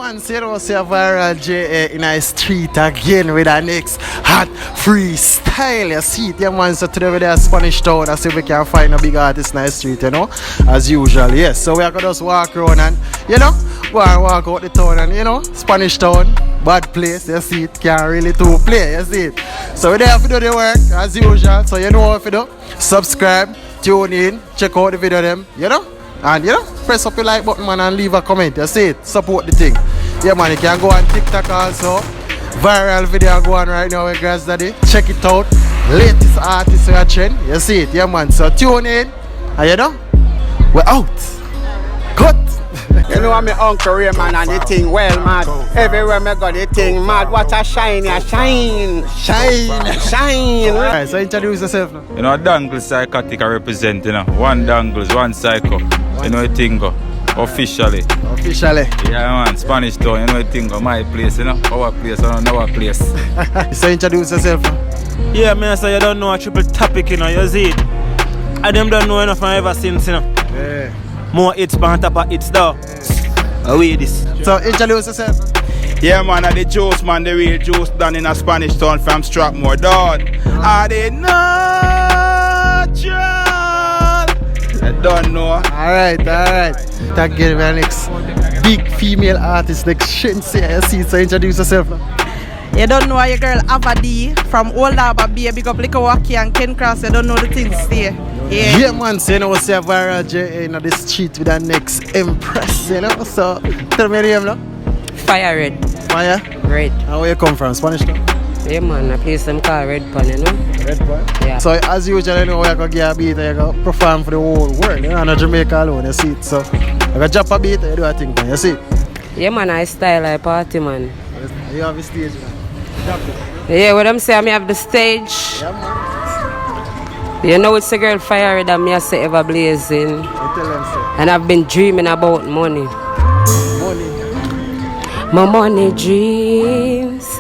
man, so you know, see a viral J in a street again with our next hot freestyle. You see it, yeah, man. So today we're there Spanish Town. I see if we can find a big artist in the street, you know, as usual. Yes, so we are gonna just walk around and, you know, go and walk out the town and, you know, Spanish Town, bad place. You see it, can't really to play. You see it. So we're there to do the work as usual. So you know what to do. Subscribe, tune in, check out the video them, you know. And you know, press up your like button, man, and leave a comment. You see it, support the thing. Yeah, man, you can go on TikTok also. Viral video going right now with Girls Daddy. Check it out. Latest artist we are trend. You see it, yeah, man. So tune in. And you know, we're out. Cut. You know I'm my Uncle Raymond and the thing well mad. Everywhere me go the thing mad. What a shine, a shine. Alright, so introduce yourself now. You know, Dangles sykotic I represent, you know. One Dangles, one psycho. You know the thing go. Officially. Yeah, man, Spanish Town, you know the thing go. My place, you know. Our place, our place. So introduce yourself now. Yeah, man, so you don't know a Tripple Topic, you know, you see it. And them don't know enough from ever since, you know. Yeah. More hits on top of hits, though. Away this. So introduce yourself. Yeah, man, the juice, man, the real juice done in a Spanish Town from Strathmore, dog. Are they natural? I don't know. Alright. Thank you, man. Next big female artist, next Shensi. I see it. So introduce yourself now. You don't know your girl Ava-D from Old Harbour Bay, big up Liquor Wacky and Ken Cross. You don't know the things there. Yeah, man, so you know, see a viral J in the street with the next Empress, you know. So tell me your name now. Firered. Fire? Red. And where you come from? Spanish Town? Yeah, man, a place them called Red Pan, you know. Red Pan? Yeah. So as usual, you know, you're going to get a beat, you're going to perform for the whole world, you know, not Jamaica alone, you see it. So you're going to drop a beat, you do a thing, man, you see it. Yeah, man, I style like party, man. You have a stage, man. Yeah, what I'm saying, I have the stage. Yeah, man. You know, it's a girl Firered and me I say ever blazing. You tell them so. And I've been dreaming about money. Money. My money dreams,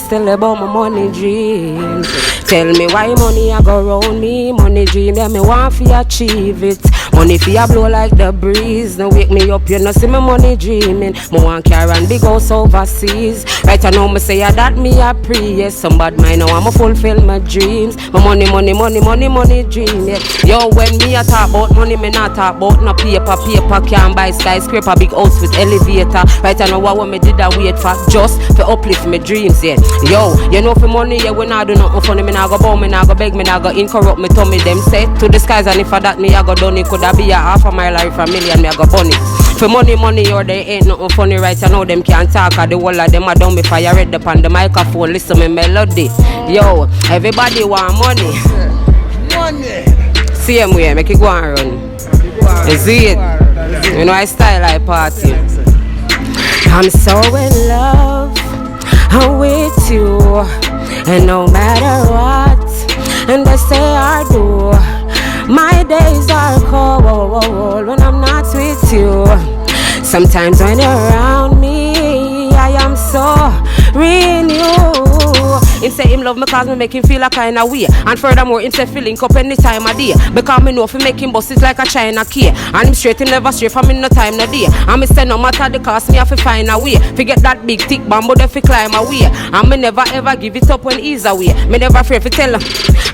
tell about my money dreams. Tell me why money I go round me, money dream, yeah, me want to achieve it. Money fi a blow like the breeze, no wake me up, you know see me money dreaming. Me want car and big house overseas. Right I know me say that me a pray, yes, some bad mind now I'ma fulfill my dreams. My money dream, yeah. Yo, when me a talk about money, me not talk about no paper can't buy skyscraper, big house with elevator. Right I know what me did I wait for, just for uplift my dreams, yeah. Yo, you know for money, yeah, we not do nothing funny, me not go bow, me not go beg, me not go incorrupt, me tummy them set to the skies, and if for that me I go done it, coulda be a half a mile or if a million, me I go bunny. For money, or they ain't nothing funny, right? I know them can't talk, or the whole of them are done before you read up on the microphone, listen me melody. Yo, everybody want money. Money. Same way, make it go and run. You see it? You know I style like party. I'm so in love, I'm with you, and no matter what, and they say I do, my days are cold when I'm not with you. Sometimes when you're around me, I am so renewed. Him say him love me cause me make him feel a kind of way. And furthermore, him say feeling up any time of day. Because me know if he make him bust it like a China key. And him straight, him never straight for me no time no day. And me say no matter the cost, me have to find a way. Forget that big thick bamboo, they fi climb away. And me never ever give it up when he's away. Me never afraid to tell him,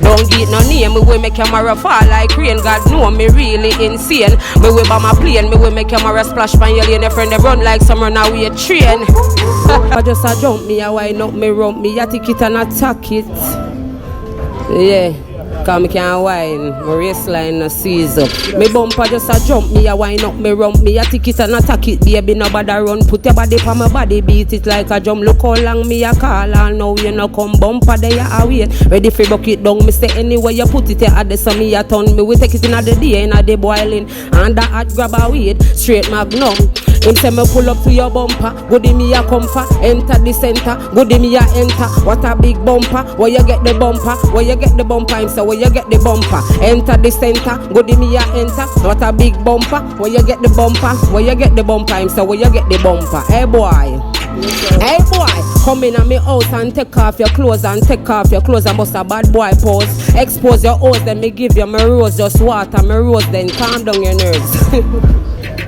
don't get no name. Me will make your camera fall like rain. God know me really insane. Me will buy my plane. Me will make your camera splash from your lane. Your friend they run like some runaway train. I just a jump me, I wind up me rump me, I take it and attack it. Yeah, cause me can't whine, my waistline no seize up. Me bumper just a jump me, I wind up me rump me, I take it and attack it. Baby nobody run, put your body for my body, beat it like a drum. Look how long me a call, and now you no come bumper there you a wait. Ready for buck it down, me say anywhere you put it, you add the some me a turn. Me we take it in the day, in the boiling, and the hot grab a weed, straight magnum. Him say me pull up to your bumper, goody me a comfort, enter the center, goody me a enter. What a big bumper, where you get the bumper, where you get the bumper, him say where you get the bumper, enter the center, goody me a enter. What a big bumper, where you get the bumper, where you get the bumper, him say where you get the bumper. Hey boy, hey boy, come in at me house and take off your clothes and bust a bad boy pose. Expose your hose, then me give you my rose, just water my rose, then calm down your nerves.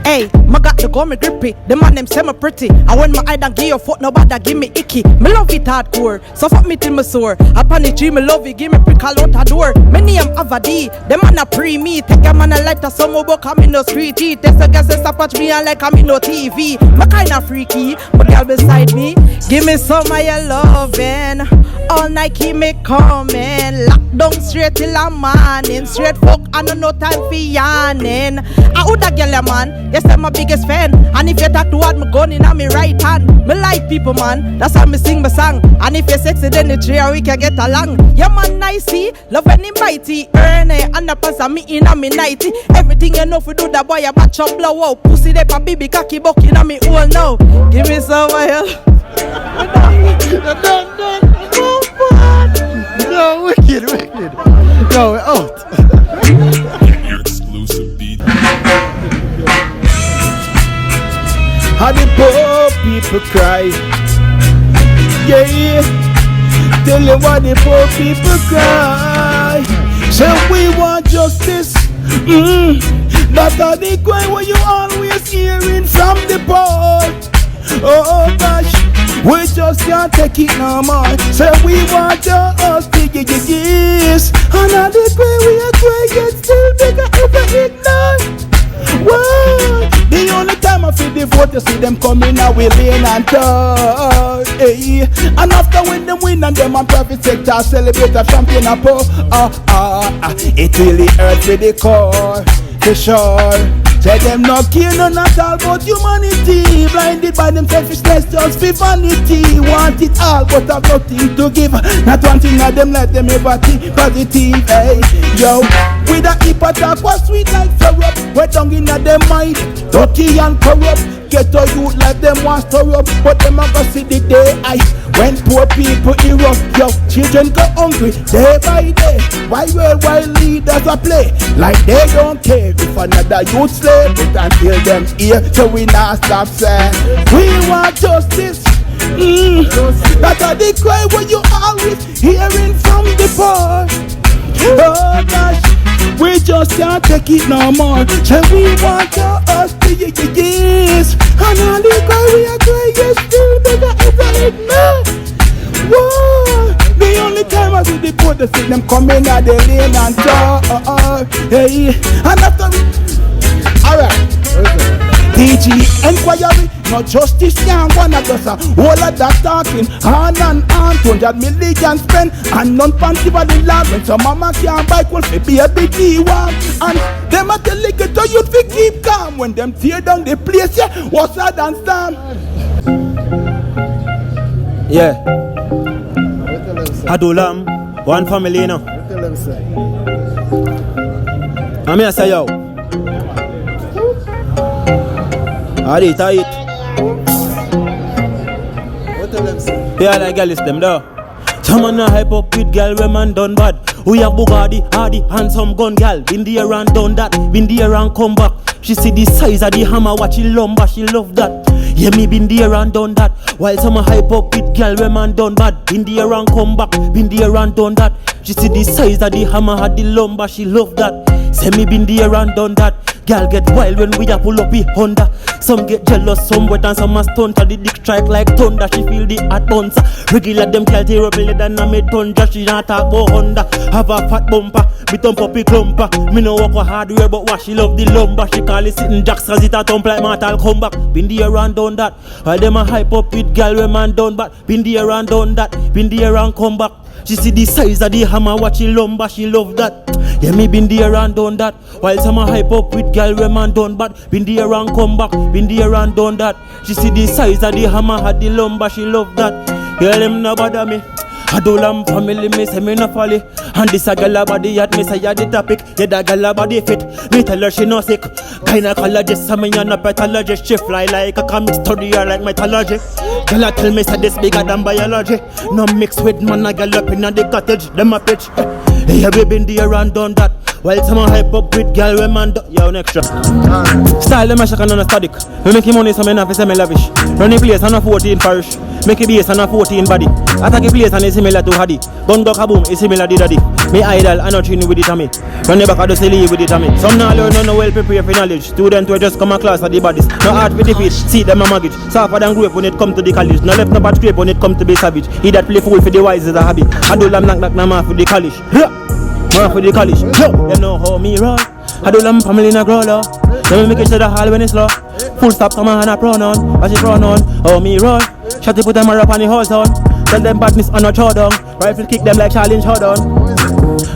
Hey, my got the go me grippy. The man them say me pretty. And when my eye don't give you foot, nobody give me icky. Me love it hardcore, so fuck me till me sore. Upon the tree, me love it, give me prick all out the door. Me name Ava-D, the man a pre-me. Take a man a lighter, some over come in no street eat. Test a gas and watch me and like I'm in no TV. Me kinda freaky, but girl beside me. Give me some of your loving. All night keep me coming. Lock down straight till I'm morning. Straight fuck and no time for yarning. I would a girl man, yes I'm my biggest fan. And if you talk to what me gun in on me right hand. Me like people man, that's how me sing my song. And if you're sexy then the three we can get along. Yeah man nicey, love any mighty. Earn it and the pass me in on me nighty. Everything you know for do that boy a match up blow out. Pussy they pa baby cocky buck in on me all now. Give me some of your No, wicked. No, we're out. Your exclusive beat. How the poor people cry. Yeah. Tell you what the poor people cry. So we want justice. That's how they cry when you always hearing from the poor. Oh gosh, we just can't take it no more. So we want justice. And all the cry we are crying get still bigger ever ignore. Whoa. The only time I feel the vote, you see them coming out with lane and talk. Hey. And after when them win and them on private sector celebrate a champion of poor. It really hurt for the core, for sure. Say them not care none at all about humanity. Blinded by them selfishness just for vanity. Want it all but have nothing to give. Not one thing of them let them ever think positive. Hey, yo, with a hip attack was sweet like syrup. We're down in them mind, dirty and corrupt. Get a youth like them want stir up, but them a go see the day I when poor people erupt. Yo, children go hungry day by day. Why worldwide leaders a play like they don't care if another youth slave it until them here, so we not stop saying we want justice. That's how they cry when you always hearing from the poor. Oh gosh, we just can't take it no more. So we want us to yes. And all the cry we are crying still bigger ever ignore. Whoa. The only time I see the poor, they see them coming out the lane and talk. Hey, and after we alright. DG inquiry, no justice can't wanna just a whole of that talking. On and on, 200 million spent, and none panty by the land. When some mama can't buy cool for baby T1. And them a tell it to youth fi keep calm. When them tear down the place, yeah, what's that and storm? Yeah. Adulam, one family, you know. I'm here say yo. Alright, tight. What tell them say? Yeah, like girl is them though. Some man a hype up with girl when man done bad. We have Bugatti, Hardy, handsome gun girl. Been there and done that, been there and come back. She see the size of the hammer, watch she lumber, she love that. Yeah, me been there and done that. While some a hype up with girl when man done bad. Been there and come back, been there and done that. She see the size of the hammer, had the lumber, she love that. Say me been there and done that. Girl get wild when we a pull up with Honda. Some get jealous, some wet and some a stunt. The dick strike like thunder, she feel the hot bounce. Regular them girl tear up lead and a me thunder. She not talk about Honda. Have a fat bumper, me thump up a clumper. Me no walk a hardware but what she love the lumber. She call it sitting jacks cause it a thump like mortal comeback. Been there and done that. While them a hype up with girl when man done back. Been there and done that, been there and come back. She see the size of the hammer, watch she lumber, she love that. Yeah, me been there and done that. While some a hype up with girl when man done bad. Been there and come back, been there and done that. She see the size of the hammer, had the lumber, she love that. Girl, them no bother me. Adulam family, me say me no folly. And this a girl a body at me say ya the topic. Yeah, that girl a body fit. Me tell her she no sick. Gynecologist, so me a no pathologist. She fly like a comic story or like mythology. Girl a tell me say this bigger than biology. No mix with man a girl up in the cottage. Them a pitch. Yeah, we been there and done that. While some a hype up with girl when man do. Yo, next track. Style them a shack and a static. We make money so me not fi say me lavish. Run the place and a 14 parish. Make a base and a 14 body. Attack a place and it's similar to Hadi. Gun go kaboom, it's similar to Daddy. Me idol and a tune with it a me. Run the back, I just leave with it on me. Some now learn, no well prepare for knowledge. Students will just come a class for the bodies. No hard for defeat, see them a mortgage. Suffer than grape when it come to the college. No left no bad scrape when it come to be savage. He that play fool for the wise is a habit. I do lam knock man for the college. Man for the college. Yo, you know how me roll. I do lam family in a growler. Let me make it to the hall when it's slow. Full stop, come on, a pronoun. Watch it pronoun. How me roll. Shut it, put them up on the horse on. Tell them badness on a chowdown. Rifle kick them like challenge showdown.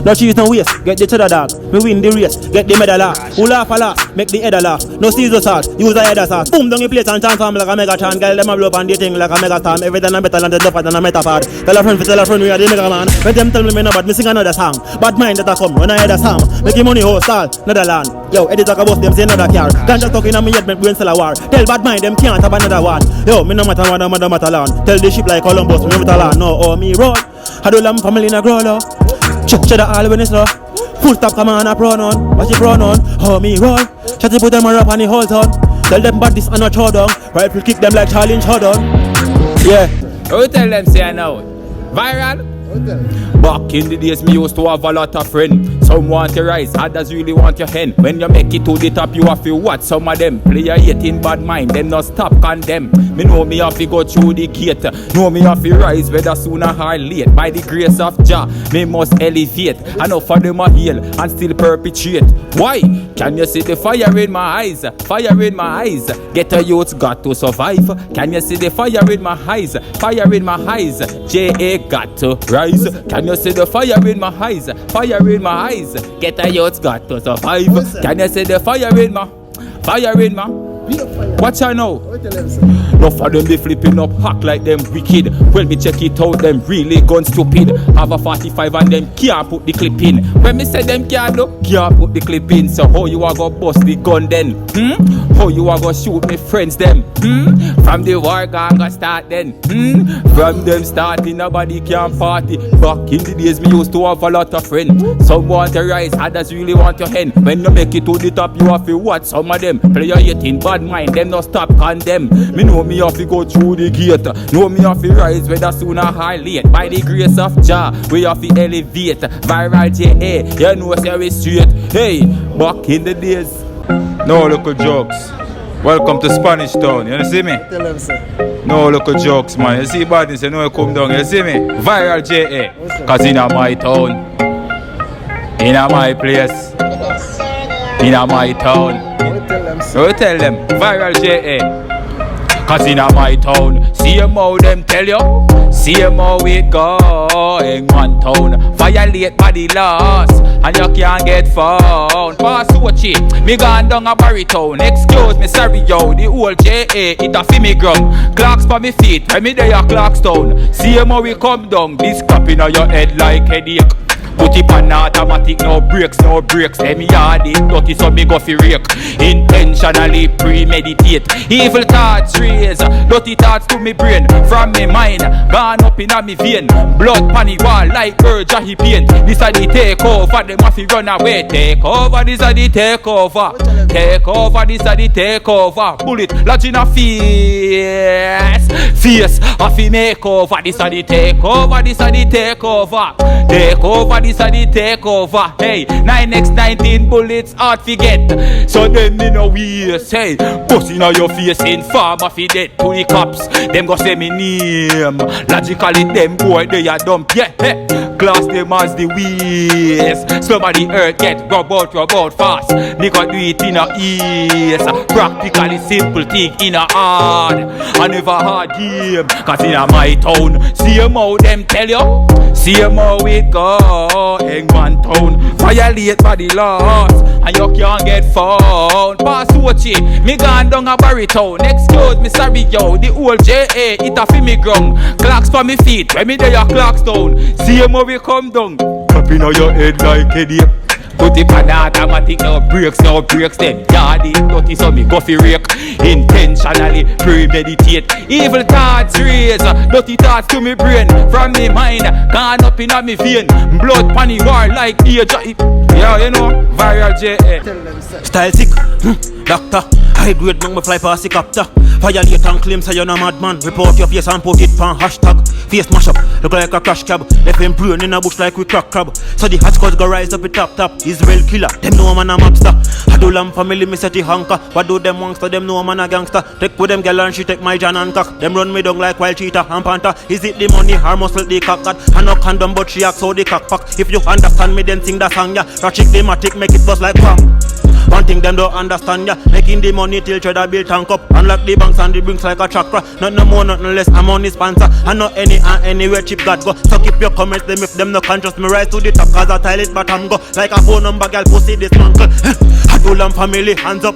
No cheese, no waste, get the cheddar dog. Me win the race, get the medal off. Who laugh a laugh, make the head a laugh. No Caesar sauce, use a header sauce. Boom down the place and transform like a mega chan. Girl them a blow up and they thing like a mega storm. Everything I'm better than the tougher than a metapod. Tell a friend we are the mega man. When them tell me no bad, me sing another song. Bad mind that I come, when I hear a song. Making money whole stall, another land. Yo, Eddie talk about them, say another car. Can't just talking on me yet, make brain sell a war. Tell bad mind them can't have another one. Yo, me no matter what, no matter land. Tell the ship like Columbus, me matter land. No, oh me roll. I do lamb family in a growler. Cheddar all when it's low. Full stop, come on, a pronoun. Watch it pronoun. How me roll. Chatty put them up on the whole town. Tell them bad this and a showdown. Rifle kick them like challenge showdown. Yeah. Who tell them say I know? Viral? Back in the days, me used to have a lot of friends. Some want to rise, others really want your hen. When you make it to the top, you have to watch some of them. Player hate in bad mind, them not stop condemn. Me know me have to go through the gate. Know me have to rise, whether sooner or late. By the grace of Jah, me must elevate. I know for them a heal and still perpetuate. Why? Can you see the fire in my eyes? Fire in my eyes. Get a youth got to survive. Can you see the fire in my eyes? Fire in my eyes. J.A. got to rise. Can you see the fire in my eyes? Fire in my eyes. Get a youth got to survive. Can you see the fire in my? Watch I know. No for them be flipping up, hack like them wicked. When me check it out, them really gone stupid. Have a 45 and them can't put the clip in. When me say them can't put the clip in. So how you a go bust the gun then? How you a go shoot me friends them? From the war gang go start then? From them starting nobody can party. Back in the days me used to have a lot of friends. Some want to rise, others really want your hen. When you make it to the top, you have to watch some of them. Player hating bad mind, them not stop condemn. Me know me have to go through the gate. Know me have to rise whether sooner or late. By the grace of Jah, we have to elevate. Viral J.A., you know say we straight. Hey, back in the days. No local jokes. Welcome to Spanish Town, you see me? Tell them so. No local jokes, man. You see badness, you know you come down, you see me? Viral J.A. Cause in my town, in my place, in my town. You tell them, Viral J.A. Cause in my town, see how them tell you, see how it going one town. Violate by the laws, and you can't get found. Pass Sochi, me gone down a Barrytown. Excuse me, sorry yo, the old J.A. it a fi me ground. Clocks for me feet, when me there a Clarkstown. See how we come down, this clapping on your head like headache. Put it on automatic, no brakes. Let me hard it, dirty so me go fi rake. Intentionally premeditate. Evil thoughts raise, dirty thoughts to me brain. From me mind, gone up in a me vein. Blood panic wall like urge a he pain. This a the takeover, them a fi run away. Take over, this a the takeover. Take over, this a the takeover. Bullet lodge in a face. Face a fi make over. This a the takeover, this a the takeover. Take over, this a the takeover. Hey, 9x19 bullets hard fi get. So them me no waste. Hey, bust inna your face in farm fi dead to the cops. Them go say me name. Logically them boy they a dump. Yeah, hey. Class them as the waste. Somebody earth get rub out fast. Nigga do it in a ease. Practically simple thing in a hard. I never hard game. Cause in a my town, see how them tell you. See how it go in one town. Violate by the laws, and you can't get found. Pass Sochi, me gone down a Barrytown. Excuse me, sorry yo, the old J.A. it a fi me ground. Clocks for me feet, when me there a Clarkstown. See how we come down, clapping on your head like headache. Put it on automatic, no brakes them. Yardy, dirty so me go fi rake. Intentionally premeditate. Evil thoughts raise, dirty thoughts to me brain. From me mind, gone up in a me vein. Blood panic war like age. Yeah, you know, Viral J.A. Style sick, doctor. High grade make me fly past the copter. Violate and claim say you're no madman. Report your face and put it pan hashtag. Face mash up, look like a crash cab. Left him brain in a bush like we crack crab. So the hot scores go rise up the top. Israel killer, them know man a mobster. Adulam family me set the hanker. What do them wangster, them know man a gangster. Take with them girl and she take my Jan and cock. Them run me down like wild cheetah and panther. Is it the money or muscle the cock got? I no condom but she acts so the cock pack. If you understand me then sing the song ya. Ratchet the matic make it bust like bam. One thing them don't understand ya. Making the money till cheddar bill tank up. Unlock the banks and the brinks like a chakra. Not no more, nothing less, I'm on the sponsor. And not any and anywhere cheap God go. So keep your comments them if them no can just me rise to the top. Cause I tile it but I'm go. Like a phone number girl pussy this uncle. Adulam family hands up.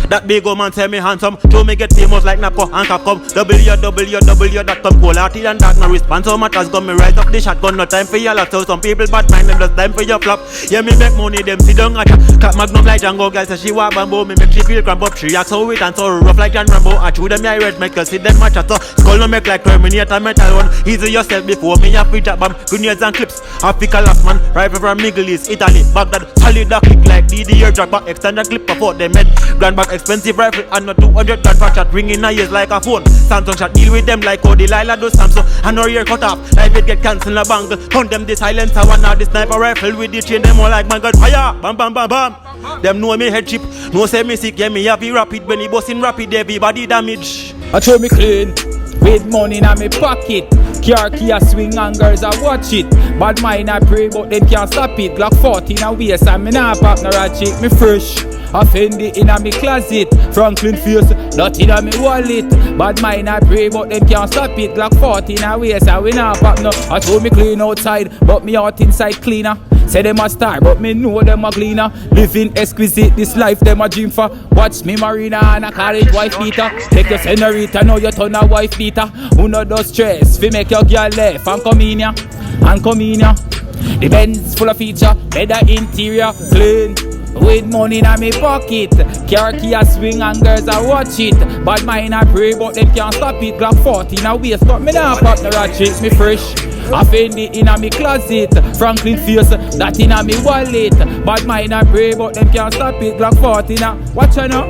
That big old man tell me handsome. To me get famous like Napo and Capcom. www.com. Quality and dark no response. So matters got me rise up the shotgun. No time for your lot. So some people bad mind them just time for your flop. Yeah me make money them sit down at ya. Cat magnum like Django. Girl say she want bamboo. Me make she feel cramp up. She acts so wet and so rough like John Rambo. I chew them I red Michael. See them match at so. Skull no make like Terminator metal one. Easy yourself before me have free chat bomb. Grenades and clips. Africa last man. Rifle from Middle East, Italy, Baghdad. Solid a click like DDR drag back. Extend a clip before them head. Grand back expensive rifle and not 200 gun for shot. Ring in a ears like a phone. Samsung shot deal with them like how Delilah do Samsung. And no ear cut off. Life it get cancelled in a bangle. Hunt them the silencer one now the sniper rifle with the chain them all like my god fire. Bam bam bam bam. Them know me head chip. No say me sick. Yeah me happy rapid. When he bustin' rapid everybody damage. I throw me clean with money in my pocket. Car key a swing and girls a watch it. Bad mind I pray but them can't stop it. Glock 40 in a waist and me nah pop no ratchet. Me fresh, offended in a me closet. Franklin face, not in a me wallet. Bad mind I pray but them can't stop it. Glock 40 in a waist and we nah pop no. I told me clean outside but me out inside cleaner. Say them a star but me know them a cleaner. Living exquisite this life them a dream for. Watch me Marina and I call it wife beater. Take your senorita now you turn a wife beater. Who no does stress fi make your girl left and come in ya. And come in ya. The Benz full of feature, leather interior, clean. With money in my pocket. Car key a swing and girls a watch it. Bad mind I pray but them can't stop it. Glock 40 in a waist but me nah pop no ratchet. Me fresh, offended in a me closet. Franklin face, that in a me wallet. Bad mind I pray but them can't stop it. Glock 40 in a, watch ya now.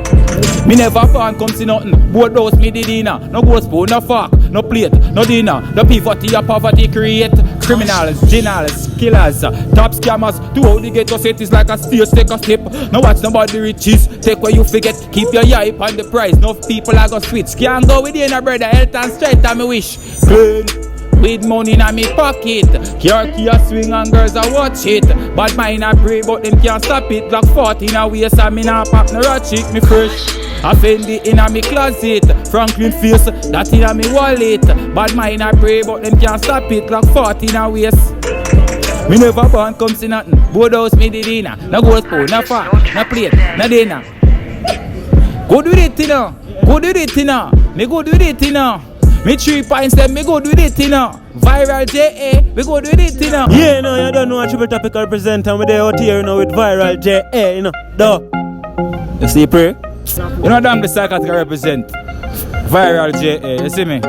Me never fan come see nothing. Board house me the dinner. No go spoon, no fork, no plate, no dinner. No poverty or poverty create. Criminals, generals, killers, top scammers. To how the ghetto set is like a stage, take a step. Now watch nobody riches, take what you forget. Keep your eye on the price. No people are gonna switch. Can't go with you no brother, health and strength and me wish. Clean. With money in my pocket. Car key a swing and girls a watch it. Bad mind I pray but them can't stop it. Glock 40 in a waist and me nah pop no ratchet. Me fresh, offended in a me closet. Franklin face, that in a me wallet. Bad mind I pray but them can't stop it. Glock 40 in a waist. Me never born come see nothing. Board house me the dinner. No go spoon, no fork, no plate, no dinner. Good with it, you know. Good with it, you know. Me good with it, you know. Me 3 points them, me good with it, you know. Viral JA, we good with it, you know. Yeah, no, you don't know what Tripple Topic represent and we're there out here, you know, with Viral JA, you know. Duh. You see, pray? You know damn the sykotic represent. Viral JA, you see me?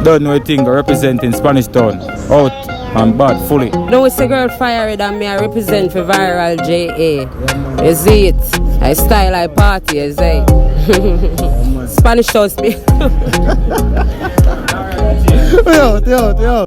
Don't know a thing representing Spanish Town. Out and bad, fully. No, it's a girl Firered and me I represent for Viral JA. You see it? I style, I party, you say. Spanish Town speak. Yo.